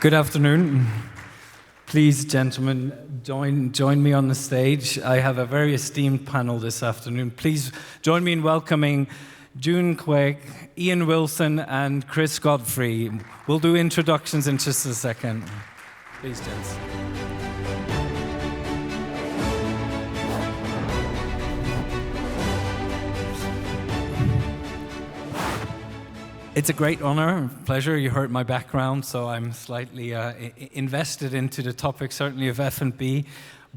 Good afternoon. Please, gentlemen, join me on the stage. I have a very esteemed panel this afternoon. Please join me in welcoming Choon, Quek, Ian Wilson, and Chris Godfrey. We'll do introductions in just a second. Please, gents. It's a great honor and pleasure. You heard my background, so I'm slightly invested into the topic, certainly of F&B.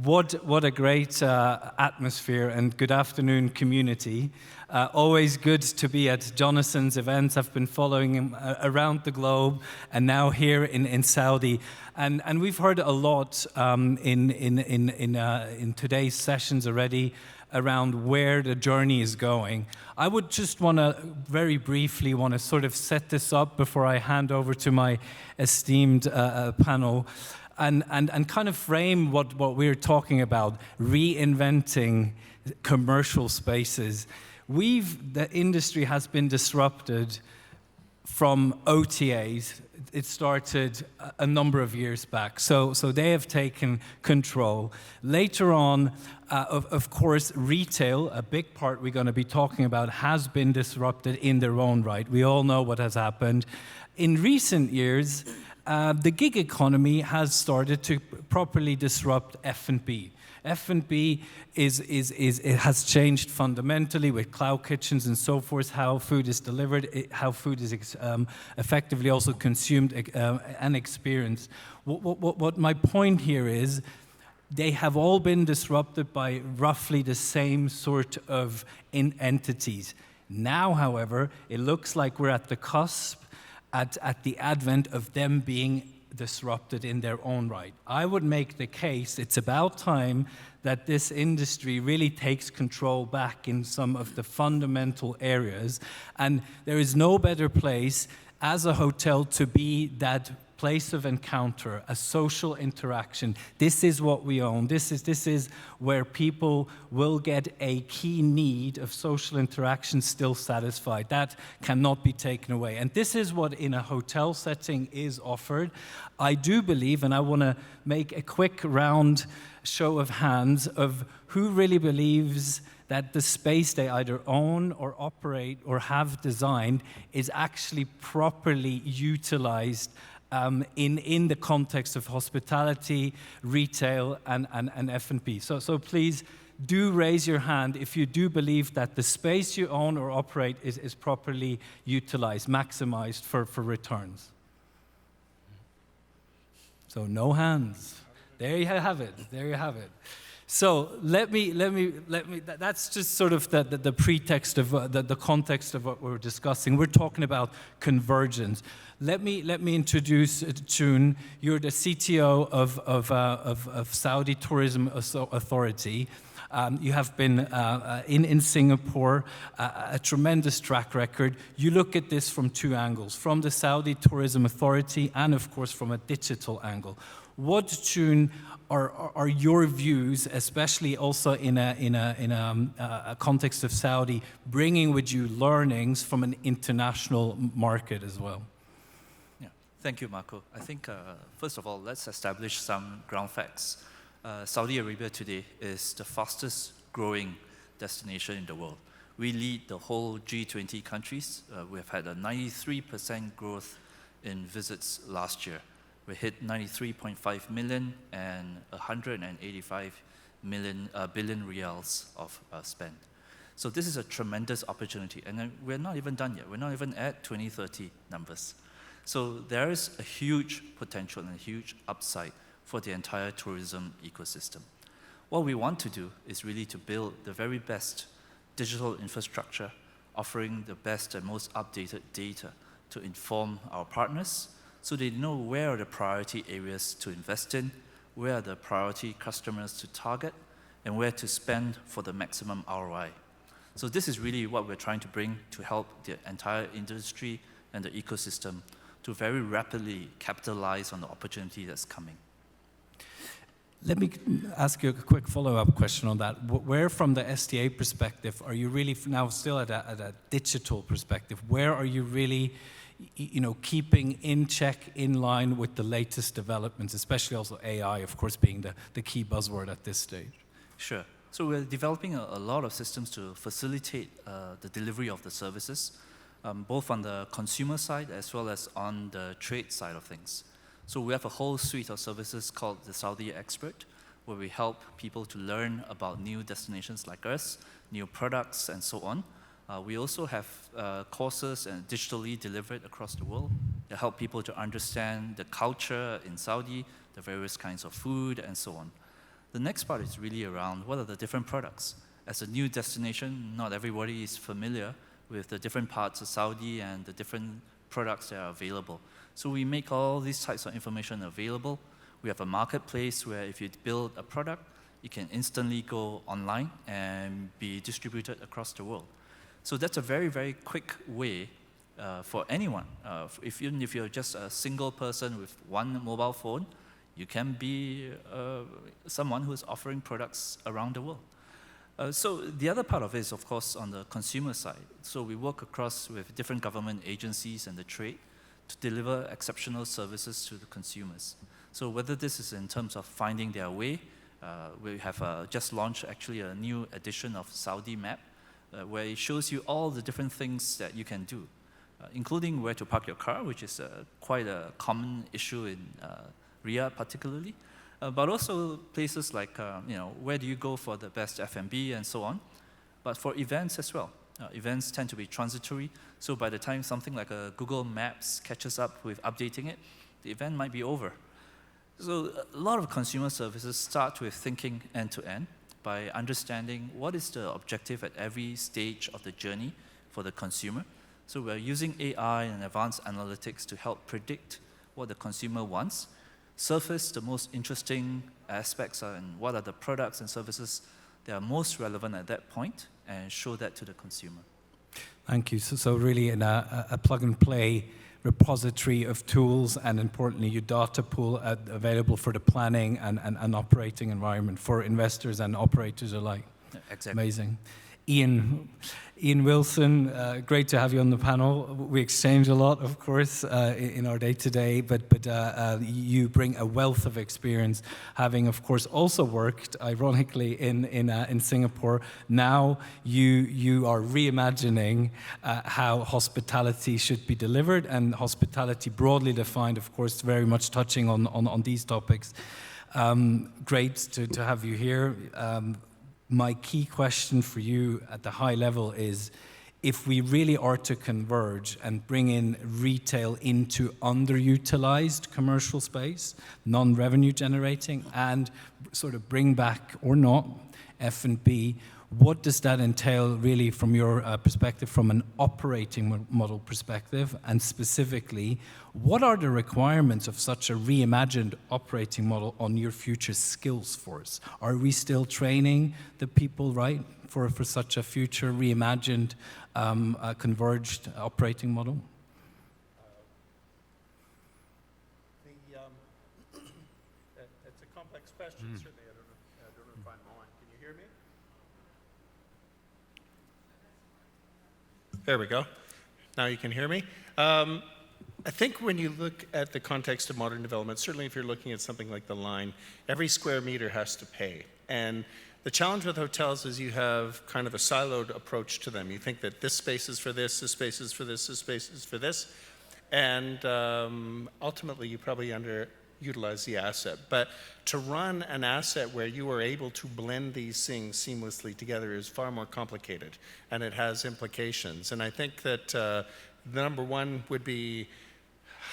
What a great atmosphere, and good afternoon, community. Always good to be at Jonathan's events. I've been following him around the globe, and now here in Saudi. And we've heard a lot in today's sessions already around where the journey is going. I would just want to very briefly sort of set this up before I hand over to my esteemed panel and kind of frame what we're talking about, reinventing commercial spaces. The industry has been disrupted from OTAs. It started a number of years back. So they have taken control. Later on, of course, retail, a big part we're going to be talking about, has been disrupted in their own right. We all know what has happened. In recent years, the gig economy has started to properly disrupt F&B. F&B it has changed fundamentally with cloud kitchens and so forth, how food is delivered, how food is effectively also consumed and experienced. What my point here is, they have all been disrupted by roughly the same sort of entities. Now, however, it looks like we're at the cusp, at the advent of them being disrupted in their own right. I would make the case it's about time that this industry really takes control back in some of the fundamental areas, and there is no better place as a hotel to be that place of encounter, a social interaction. This is what we own. This is where people will get a key need of social interaction still satisfied. That cannot be taken away. And this is what in a hotel setting is offered. I do believe, and I want to make a quick round show of hands of who really believes that the space they either own or operate or have designed is actually properly utilized in the context of hospitality, retail, and F&B. So please do raise your hand if you do believe that the space you own or operate is properly utilized, maximized for returns. So no hands. There you have it. There you have it. So let me. That's just sort of the pretext of the context of what we're discussing. We're talking about convergence. Let me introduce Choon. You're the CTO of Saudi Tourism Authority. You have been in Singapore, a tremendous track record. You look at this from two angles: from the Saudi Tourism Authority, and of course from a digital angle. What, Choon, are your views, especially also in a context of Saudi, bringing with you learnings from an international market as well? Yeah, thank you, Marco. I think, first of all, let's establish some ground facts. Saudi Arabia today is the fastest growing destination in the world. We lead the whole G20 countries. We have had a 93% growth in visits last year. We hit 93.5 million and 185 billion riyals of spend. So this is a tremendous opportunity, and we're not even done yet. We're not even at 2030 numbers. So there is a huge potential and a huge upside for the entire tourism ecosystem. What we want to do is really to build the very best digital infrastructure, offering the best and most updated data to inform our partners, so they know where are the priority areas to invest in, where are the priority customers to target, and where to spend for the maximum ROI. So this is really what we're trying to bring to help the entire industry and the ecosystem to very rapidly capitalize on the opportunity that's coming. Let me ask you a quick follow-up question on that. Where, from the STA perspective, are you really now still at a digital perspective? Where are you really keeping in check, in line with the latest developments, especially also AI, of course, being the key buzzword at this stage? Sure. So we're developing a lot of systems to facilitate the delivery of the services, both on the consumer side as well as on the trade side of things. So we have a whole suite of services called the Saudi Expert, where we help people to learn about new destinations like us, new products, and so on. We also have courses and digitally delivered across the world that help people to understand the culture in Saudi, the various kinds of food, and so on. The next part is really around what are the different products. As a new destination, not everybody is familiar with the different parts of Saudi and the different products that are available. So we make all these types of information available. We have a marketplace where if you build a product, it can instantly go online and be distributed across the world. So that's a very, very quick way for anyone. Even if you're just a single person with one mobile phone, you can be someone who's offering products around the world. So the other part of it is, of course, on the consumer side. So we work across with different government agencies and the trade to deliver exceptional services to the consumers. So whether this is in terms of finding their way, we have just launched actually a new edition of Saudi Map, where it shows you all the different things that you can do, including where to park your car, which is quite a common issue in Riyadh particularly, but also places like, where do you go for the best F&B and so on, but for events as well. Events tend to be transitory, so by the time something like a Google Maps catches up with updating it, the event might be over. So a lot of consumer services start with thinking end-to-end by understanding what is the objective at every stage of the journey for the consumer. So we're using AI and advanced analytics to help predict what the consumer wants, surface the most interesting aspects and what are the products and services that are most relevant at that point, and show that to the consumer. Thank you. So really a plug-and-play repository of tools, and importantly, your data pool available for the planning and operating environment for investors and operators alike. Exactly. Amazing. Ian Wilson, great to have you on the panel. We exchange a lot, of course, in our day-to-day, but you bring a wealth of experience, having, of course, also worked, ironically, in Singapore. Now you are reimagining how hospitality should be delivered, and hospitality broadly defined, of course, very much touching on these topics. Great to have you here. My key question for you at the high level is, if we really are to converge and bring in retail into underutilized commercial space, non-revenue generating, and sort of bring back or not F&B, what does that entail really from your perspective, from an operating model perspective, and specifically, what are the requirements of such a reimagined operating model on your future skills force? Are we still training the people right for such a future reimagined converged operating model? It's a complex question, certainly. I don't know if I'm on. Can you hear me? There we go. Now you can hear me. I think when you look at the context of modern development, certainly if you're looking at something like the line, every square meter has to pay. And the challenge with hotels is you have kind of a siloed approach to them. You think that this space is for this space is for this space is for this. And ultimately, you probably underutilize the asset. But to run an asset where you are able to blend these things seamlessly together is far more complicated, and it has implications. And I think that the number one would be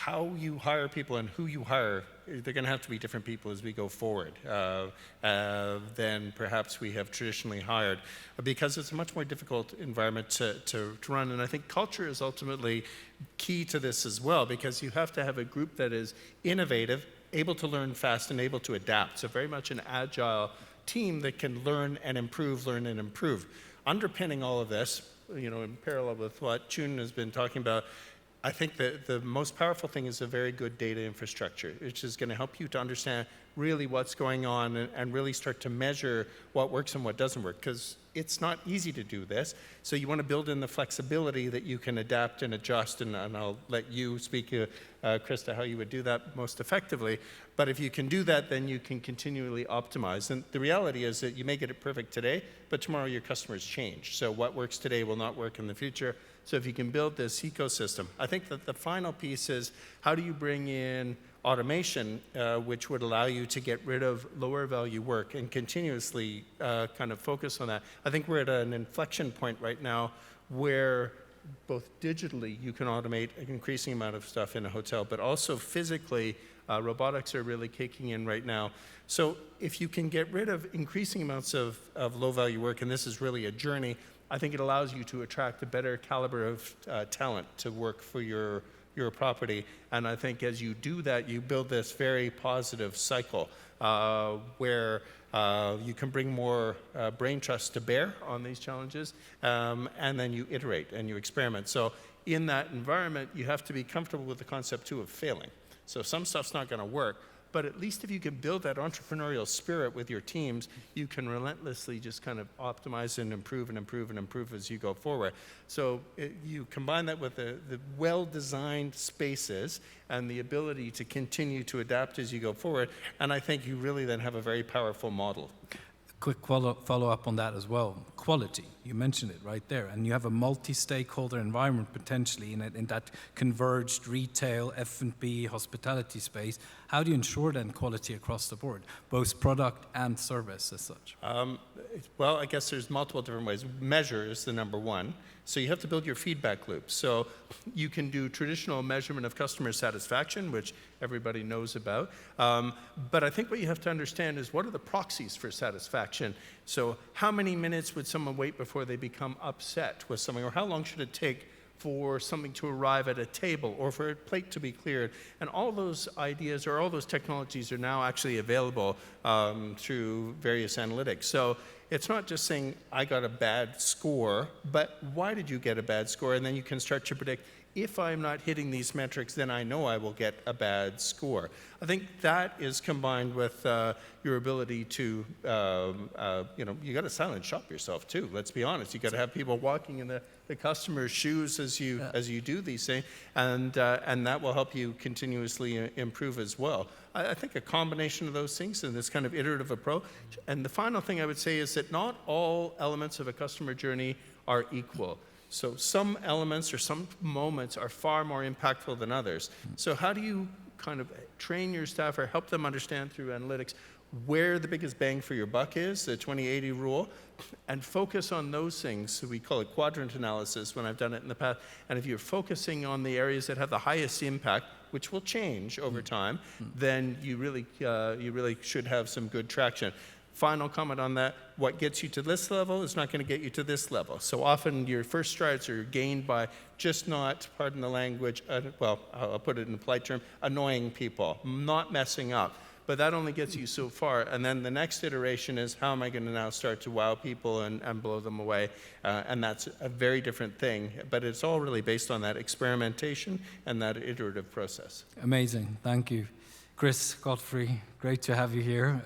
how you hire people and who you hire. They're going to have to be different people as we go forward than perhaps we have traditionally hired, because it's a much more difficult environment to run. And I think culture is ultimately key to this as well, because you have to have a group that is innovative, able to learn fast, and able to adapt. So very much an agile team that can learn and improve. Underpinning all of this, in parallel with what Choon has been talking about, I think that the most powerful thing is a very good data infrastructure, which is going to help you to understand really what's going on and really start to measure what works and what doesn't work, because it's not easy to do this. So you want to build in the flexibility that you can adapt and adjust, and I'll let you speak, Krista, how you would do that most effectively. But if you can do that, then you can continually optimize. And the reality is that you may get it perfect today, but tomorrow your customers change. So what works today will not work in the future. So if you can build this ecosystem, I think that the final piece is how do you bring in automation, which would allow you to get rid of lower value work and continuously kind of focus on that. I think we're at an inflection point right now where both digitally you can automate an increasing amount of stuff in a hotel, but also physically, robotics are really kicking in right now. So if you can get rid of increasing amounts of low value work, and this is really a journey, I think it allows you to attract a better caliber of talent to work for your property. And I think as you do that, you build this very positive cycle where you can bring more brain trust to bear on these challenges, and then you iterate and you experiment. So in that environment, you have to be comfortable with the concept too of failing. So some stuff's not going to work, but at least if you can build that entrepreneurial spirit with your teams, you can relentlessly just kind of optimize and improve and improve and improve as you go forward. So you combine that with the well-designed spaces and the ability to continue to adapt as you go forward, and I think you really then have a very powerful model. Quick follow-up on that as well. Quality, you mentioned it right there, and you have a multi-stakeholder environment potentially in that converged retail, F&B, hospitality space. How do you ensure then quality across the board, both product and service as such? Well, I guess there's multiple different ways. Measure is the number one. So you have to build your feedback loop. So you can do traditional measurement of customer satisfaction, which everybody knows about. But I think what you have to understand is what are the proxies for satisfaction? So how many minutes would someone wait before they become upset with something? Or how long should it take for something to arrive at a table or for a plate to be cleared? And all those ideas or all those technologies are now actually available through various analytics. So it's not just saying, I got a bad score, but why did you get a bad score? And then you can start to predict, if I'm not hitting these metrics, then I know I will get a bad score. I think that is combined with your ability to, you got to silent shop yourself too. Let's be honest. You got to have people walking in the customer's shoes as you do these things, and that will help you continuously improve as well. I think a combination of those things and this kind of iterative approach. And the final thing I would say is that not all elements of a customer journey are equal. So some elements or some moments are far more impactful than others. So how do you kind of train your staff or help them understand through analytics where the biggest bang for your buck is, the 20/80 rule, and focus on those things? So we call it quadrant analysis when I've done it in the past. And if you're focusing on the areas that have the highest impact, which will change over time, then you really should have some good traction. Final comment on that, what gets you to this level is not going to get you to this level. So often your first strides are gained by just not, pardon the language, well, I'll put it in a polite term, annoying people, not messing up. But that only gets you so far. And then the next iteration is, how am I going to now start to wow people and blow them away? And that's a very different thing. But it's all really based on that experimentation and that iterative process. Amazing. Thank you. Chris, Godfrey, great to have you here.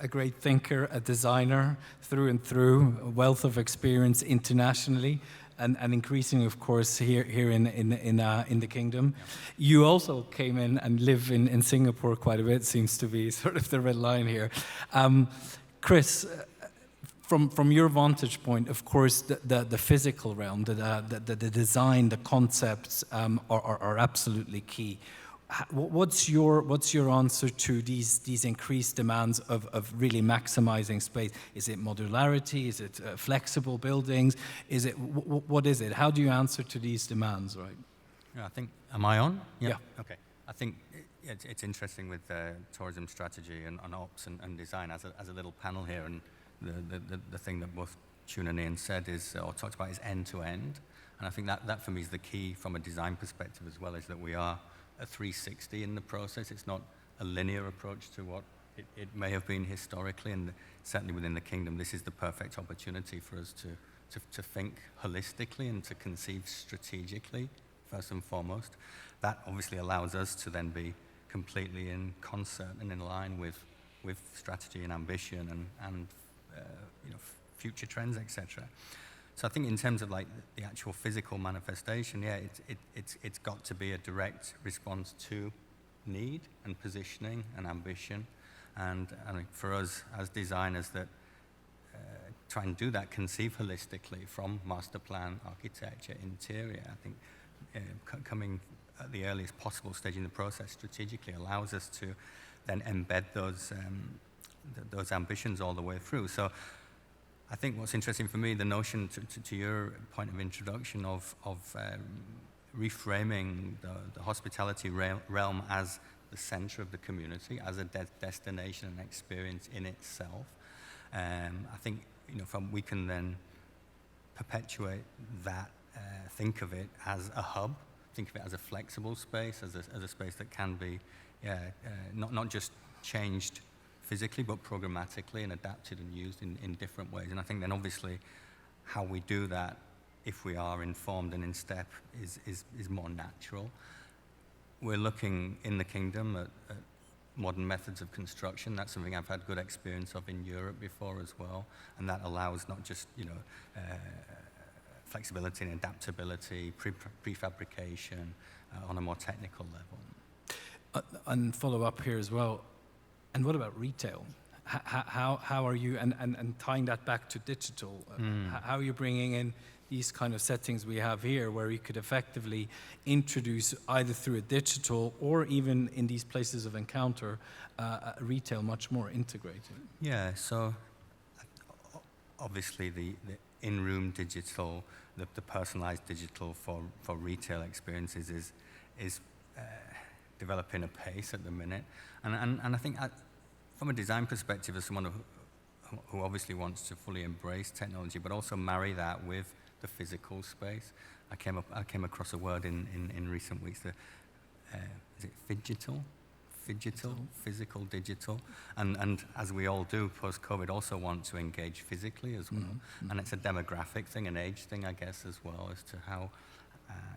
A great thinker, a designer through and through, a wealth of experience internationally. And increasing, of course, here in the kingdom. You also came in and live in Singapore quite a bit, seems to be sort of the red line here. Chris, from your vantage point, of course, the physical realm, the design, the concepts are absolutely key. What's your answer to these increased demands of really maximizing space? Is it modularity? Is it flexible buildings? Is it what is it? How do you answer to these demands? Right. Yeah, I think. Am I on? Yeah. Okay. I think it's interesting with tourism strategy and ops and design as a little panel here, and the thing that both Choon and Ian said is or talked about is end to end, and I think that for me is the key from a design perspective as well, is that we are a 360 in the process. It's not a linear approach to what it may have been historically, and certainly within the kingdom, this is the perfect opportunity for us to think holistically and to conceive strategically first and foremost. That obviously allows us to then be completely in concert and in line with strategy and ambition and future trends, etc. So I think in terms of like the actual physical manifestation, yeah, it's got to be a direct response to need and positioning and ambition. And I mean, for us as designers that try and do that, conceive holistically from master plan, architecture, interior, I think coming at the earliest possible stage in the process strategically allows us to then embed those ambitions all the way through. So I think what's interesting for me, the notion to your point of introduction of reframing the hospitality realm as the center of the community, as a destination and experience in itself. I think we can then perpetuate that, think of it as a hub, think of it as a flexible space, as a space that can be not just changed physically, but programmatically and adapted and used in different ways. And I think then obviously how we do that, if we are informed and in step, is more natural. We're looking in the kingdom at modern methods of construction. That's something I've had good experience of in Europe before as well. And that allows not just, flexibility and adaptability, prefabrication on a more technical level. And follow up here as well. And what about retail? How are you, and tying that back to digital, how are you bringing in these kind of settings we have here where we could effectively introduce either through a digital or even in these places of encounter, retail much more integrated? Yeah, so obviously the in-room digital, the personalized digital for retail experiences is developing apace at the minute. And I think from a design perspective, as someone who obviously wants to fully embrace technology, but also marry that with the physical space, I came across a word in recent weeks, is it phygital? Physical, digital, and as we all do post-COVID, also want to engage physically as well. And it's a demographic thing, an age thing, I guess, as well, as to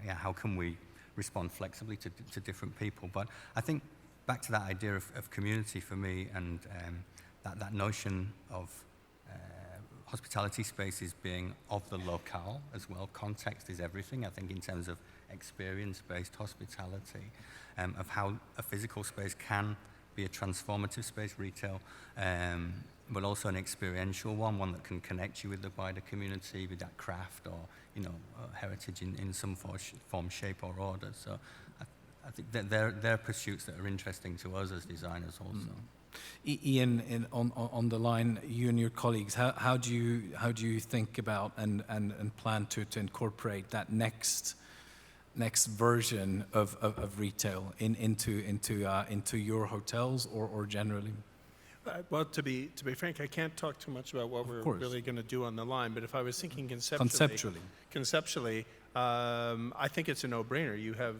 how can we respond flexibly to different people. But I think back to that idea of community for me, and that notion of hospitality spaces being of the locale as well. Context is everything, I think, in terms of experience-based hospitality, of how a physical space can be a transformative space, retail, but also an experiential one that can connect you with the wider community, with that craft or heritage in some form, shape, or order. So I think that they're pursuits that are interesting to us as designers also. Ian, on the line, you and your colleagues, how do you think about and plan to incorporate that next version of retail into your hotels or generally? Well, to be frank, I can't talk too much about what we're really going to do on the line. But if I was thinking conceptually, I think it's a no-brainer. You have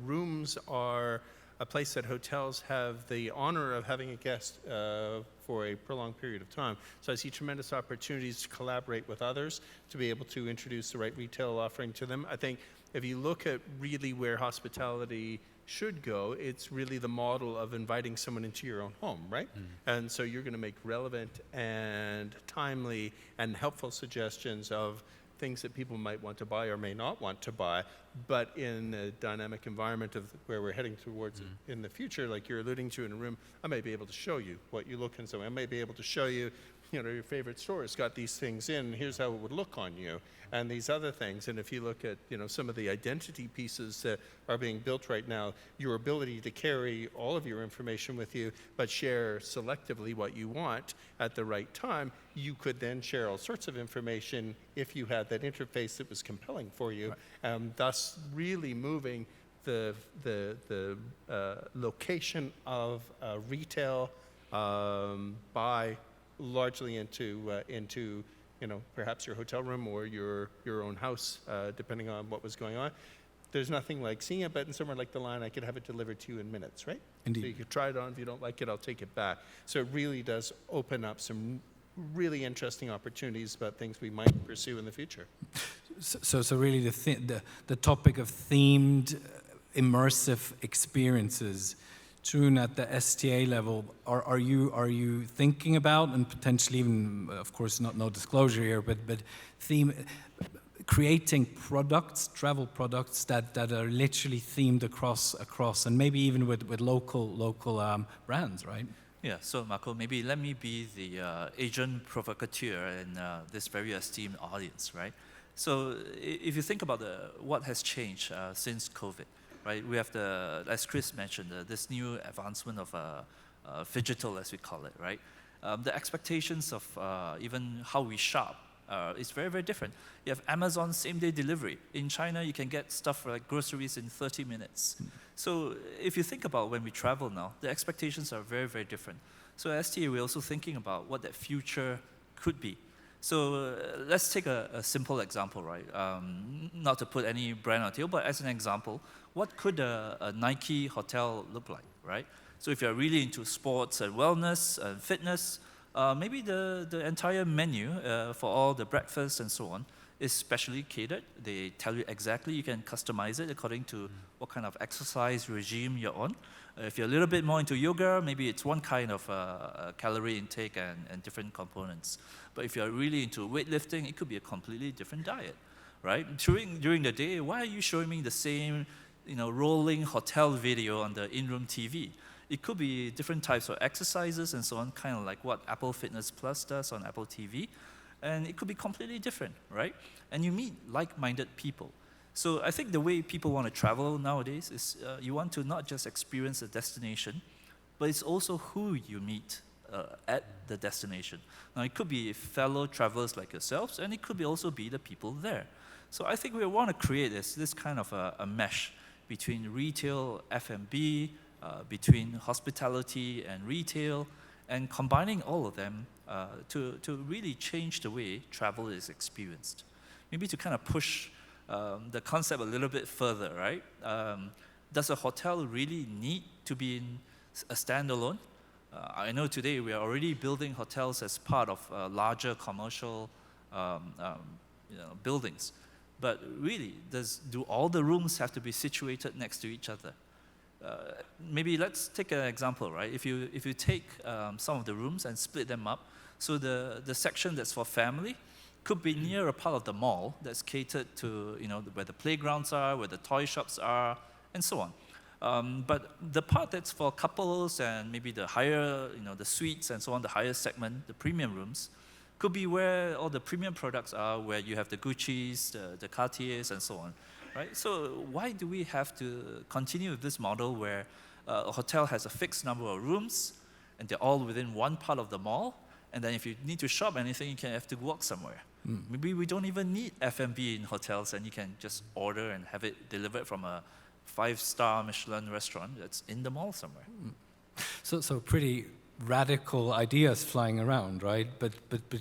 rooms are a place that hotels have the honor of having a guest for a prolonged period of time. So I see tremendous opportunities to collaborate with others to be able to introduce the right retail offering to them. I think if you look at really where hospitality should go, it's really the model of inviting someone into your own home, right? And so you're going to make relevant and timely and helpful suggestions of things that people might want to buy or may not want to buy, but in a dynamic environment of where we're heading towards in the future, like you're alluding to in a room, I may be able to show you what you look and so I may be able to show you, your favorite store has got these things in, here's how it would look on you, and these other things. And if you look at, some of the identity pieces that are being built right now, your ability to carry all of your information with you, but share selectively what you want at the right time, you could then share all sorts of information if you had that interface that was compelling for you, thus really moving the location of retail by largely into perhaps your hotel room or your own house, depending on what was going on. There's nothing like seeing a bed in somewhere like the line, I could have it delivered to you in minutes, right? Indeed. So you could try it on. If you don't like it, I'll take it back. So it really does open up some really interesting opportunities about things we might pursue in the future. So really the topic of themed immersive experiences, Choon, at the STA level, are you thinking about, and potentially even, of course, no disclosure here, but creating products, travel products that are literally themed across, and maybe even with local brands, right? Yeah, so Marco, maybe let me be the agent provocateur in this very esteemed audience, right? So if you think about what has changed since COVID, right? We have as Chris mentioned, this new advancement of phygital, as we call it, right? The expectations of even how we shop is very, very different. You have Amazon same-day delivery. In China, you can get stuff like groceries in 30 minutes. So if you think about when we travel now, the expectations are very, very different. So at STA, we're also thinking about what that future could be. So let's take a simple example, right? Not to put any brand on tail, but as an example, what could a Nike hotel look like, right? So if you're really into sports and wellness and fitness, maybe the entire menu for all the breakfast and so on is specially catered. They tell you exactly, you can customize it according to what kind of exercise regime you're on. If you're a little bit more into yoga, maybe it's one kind of calorie intake and different components. But if you're really into weightlifting, it could be a completely different diet, right? During the day, why are you showing me the same, rolling hotel video on the in-room TV? It could be different types of exercises and so on, kind of like what Apple Fitness Plus does on Apple TV. And it could be completely different, right? And you meet like-minded people. So I think the way people want to travel nowadays is you want to not just experience a destination, but it's also who you meet at the destination. Now, it could be fellow travelers like yourselves, and it could also be the people there. So I think we want to create this kind of a mesh between retail, F&B, between hospitality and retail, and combining all of them to really change the way travel is experienced. Maybe to kind of push the concept a little bit further, right? Does a hotel really need to be in a standalone? I know today we are already building hotels as part of larger commercial buildings. But really, do all the rooms have to be situated next to each other? Maybe let's take an example, right? If you take some of the rooms and split them up, so the section that's for family could be near a part of the mall that's catered to where the playgrounds are, where the toy shops are, and so on. But the part that's for couples and maybe the higher, the suites and so on, the higher segment, the premium rooms, could be where all the premium products are, where you have the Gucci's, the Cartiers, and so on. Right? So why do we have to continue with this model where a hotel has a fixed number of rooms and they're all within one part of the mall, and then if you need to shop anything, you have to walk somewhere? Maybe we don't even need F&B in hotels, and you can just order and have it delivered from a 5-star Michelin restaurant that's in the mall somewhere. So pretty radical ideas flying around, right? But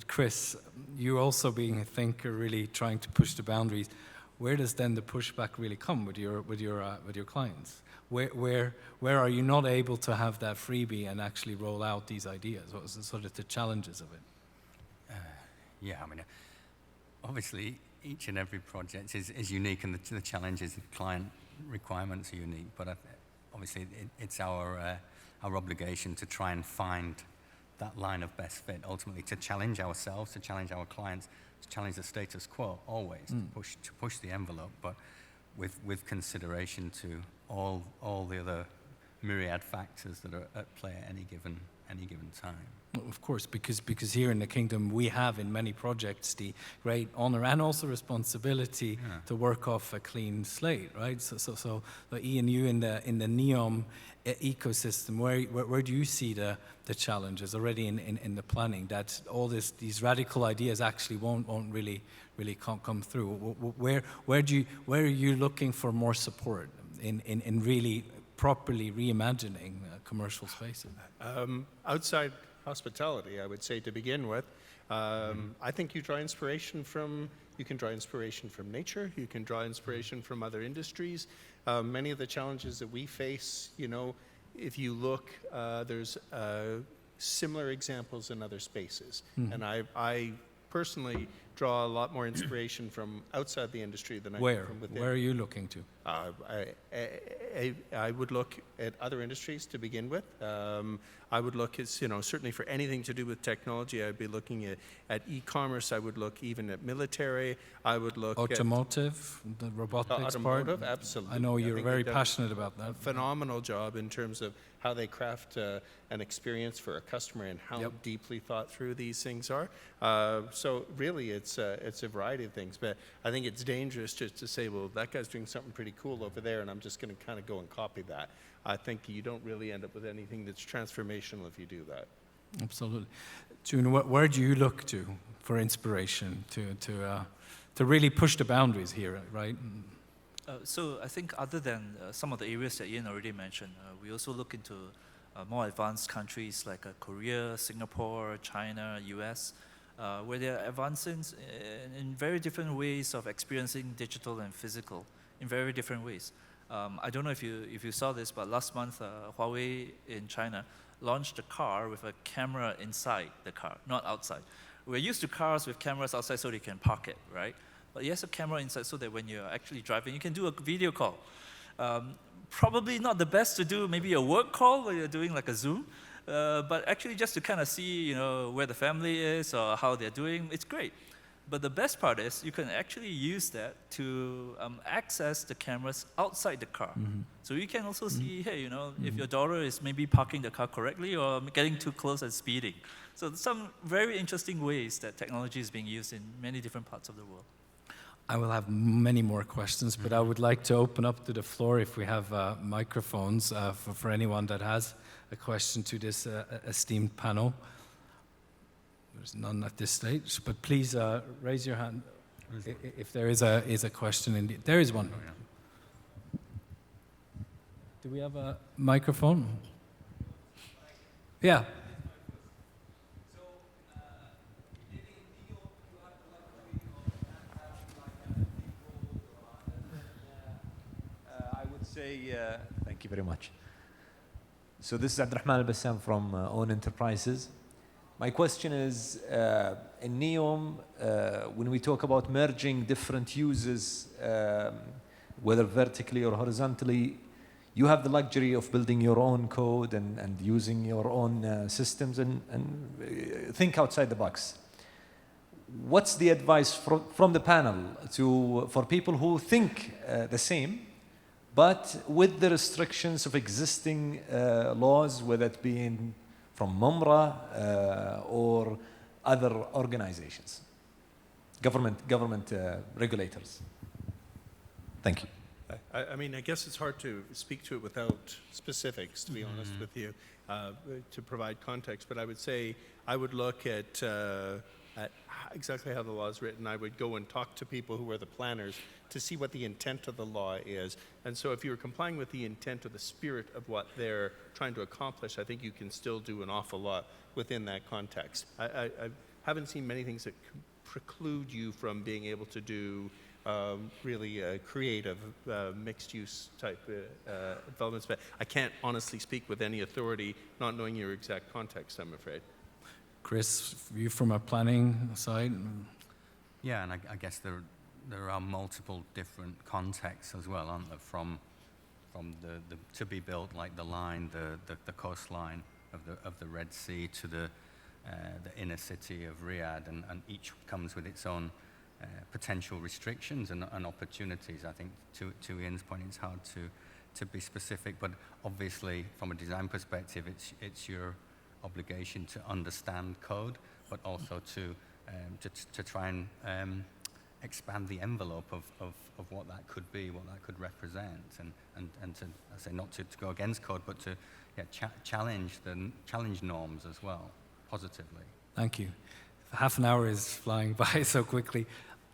Chris, you also being a thinker, really trying to push the boundaries. Where does then the pushback really come with your clients? Where are you not able to have that freebie and actually roll out these ideas? What was the sort of the challenges of it? Yeah, I mean, obviously each and every project is unique, and the challenges, the client requirements are unique. But obviously it's our obligation to try and find that line of best fit, ultimately to challenge ourselves, to challenge our clients, to challenge the status quo always, to push the envelope, but with consideration to all the other myriad factors that are at play at any given time. Well, of course, because here in the kingdom we have in many projects the great honor and also responsibility to work off a clean slate, right? So Ian, you in the NEOM ecosystem, where do you see the challenges already in the planning, that all these radical ideas actually won't really come through? Where are you looking for more support in really properly reimagining commercial spaces? Outside hospitality, I would say, to begin with. I think you can draw inspiration from nature, you can draw inspiration from other industries. Many of the challenges that we face, if you look, there's similar examples in other spaces. And I personally draw a lot more inspiration from outside the industry than I do Where? from within. Where are you looking to? I would look at other industries to begin with. I would look at, certainly for anything to do with technology, I'd be looking at e-commerce. I would look even at military. I would look Automotive, the robotics at automotive, part? absolutely. I know I you're think very they've done passionate about that. a phenomenal job in terms of how they craft an experience for a customer and how deeply thought through these things are. So really, it's a variety of things. But I think it's dangerous just to say, well, that guy's doing something pretty cool over there, and I'm just going to kind of go and copy that. I think you don't really end up with anything that's transformational if you do that. Absolutely. Choon, where do you look to for inspiration to really push the boundaries here, right? So I think other than some of the areas that Ian already mentioned, we also look into more advanced countries like Korea, Singapore, China, US, where they're advancing in very different ways of experiencing digital and physical in very different ways. I don't know if you saw this, but last month Huawei in China launched a car with a camera inside the car, not outside. We're used to cars with cameras outside so they can park it, right? But it has a camera inside so that when you're actually driving, you can do a video call. Probably not the best to do maybe a work call where you're doing like a Zoom, but actually just to kind of see, where the family is or how they're doing, it's great. But the best part is you can actually use that to access the cameras outside the car. Mm-hmm. So you can also see, hey, if your daughter is maybe parking the car correctly or getting too close and speeding. So some very interesting ways that technology is being used in many different parts of the world. I will have many more questions, but I would like to open up to the floor if we have microphones for anyone that has a question to this esteemed panel. There's none at this stage, but please raise your hand if there is a question. Indeed, there is one. Do we have a microphone? Yeah. I would say thank you very much. So this is Abdurrahman Al-Bassam from Own Enterprises. My question is, in NEOM, when we talk about merging different uses, whether vertically or horizontally, you have the luxury of building your own code and using your own systems and think outside the box. What's the advice from the panel for people who think the same, but with the restrictions of existing laws, whether it be from MOMRA or other organizations, government regulators? Thank you. I mean, I guess it's hard to speak to it without specifics, to be honest with you, to provide context. But I would say I would look at exactly how the law is written. I would go and talk to people who are the planners to see what the intent of the law is. And so if you're complying with the intent or the spirit of what they're trying to accomplish, I think you can still do an awful lot within that context. I haven't seen many things that preclude you from being able to do really creative mixed-use type developments, but I can't honestly speak with any authority, not knowing your exact context, I'm afraid. Chris, you from a planning side? Yeah, and I guess there are multiple different contexts as well, aren't there? From the to be built, like the line, the coastline of the Red Sea to the inner city of Riyadh, and each comes with its own potential restrictions and opportunities. I think to Ian's point, it's hard to be specific, but obviously from a design perspective, it's your obligation to understand code, but also to try and expand the envelope of what that could be, what that could represent, and to, I say, not to go against code, but to challenge norms as well, positively. Thank you. Half an hour is flying by so quickly.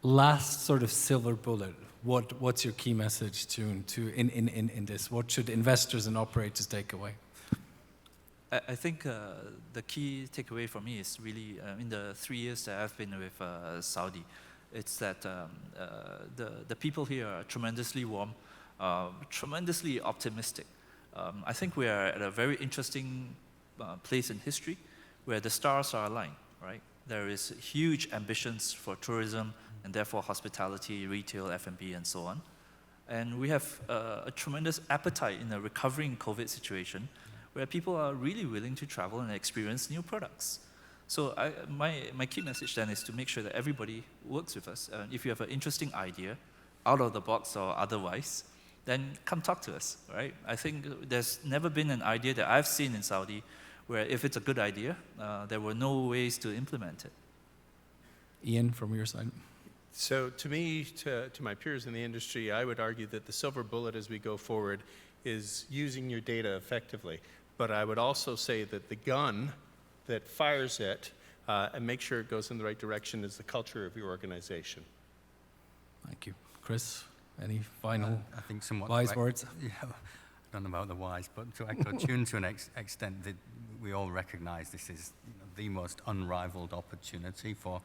Last sort of silver bullet. What's your key message to in this? What should investors and operators take away? I think the key takeaway for me is really in the 3 years that I've been with Saudi, it's that the people here are tremendously warm, tremendously optimistic. I think we are at a very interesting place in history where the stars are aligned, right? There is huge ambitions for tourism and therefore hospitality, retail, F&B, and so on. And we have a tremendous appetite in a recovering COVID situation where people are really willing to travel and experience new products. So my key message then is to make sure that everybody works with us. If you have an interesting idea, out of the box or otherwise, then come talk to us, right? I think there's never been an idea that I've seen in Saudi where if it's a good idea, there were no ways to implement it. Ian, from your side. So to me, to my peers in the industry, I would argue that the silver bullet as we go forward is using your data effectively. But I would also say that the gun that fires it and make sure it goes in the right direction is the culture of your organization. Thank you. Chris, any final I think somewhat wise words? Yeah, I don't know about the wise, but to echo Choon to an extent, that we all recognize this is the most unrivaled opportunity for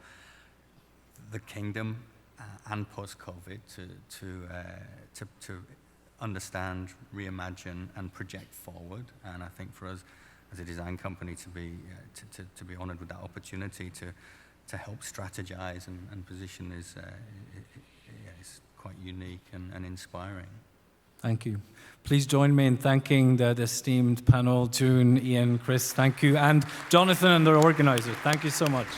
the kingdom and post-COVID to understand, reimagine, and project forward. And I think for us as a design company to be honored with that opportunity to help strategize and position is quite unique and inspiring. Thank you. Please join me in thanking the esteemed panel, Choon, Ian, Chris, thank you, and Jonathan and their organizers. Thank you so much.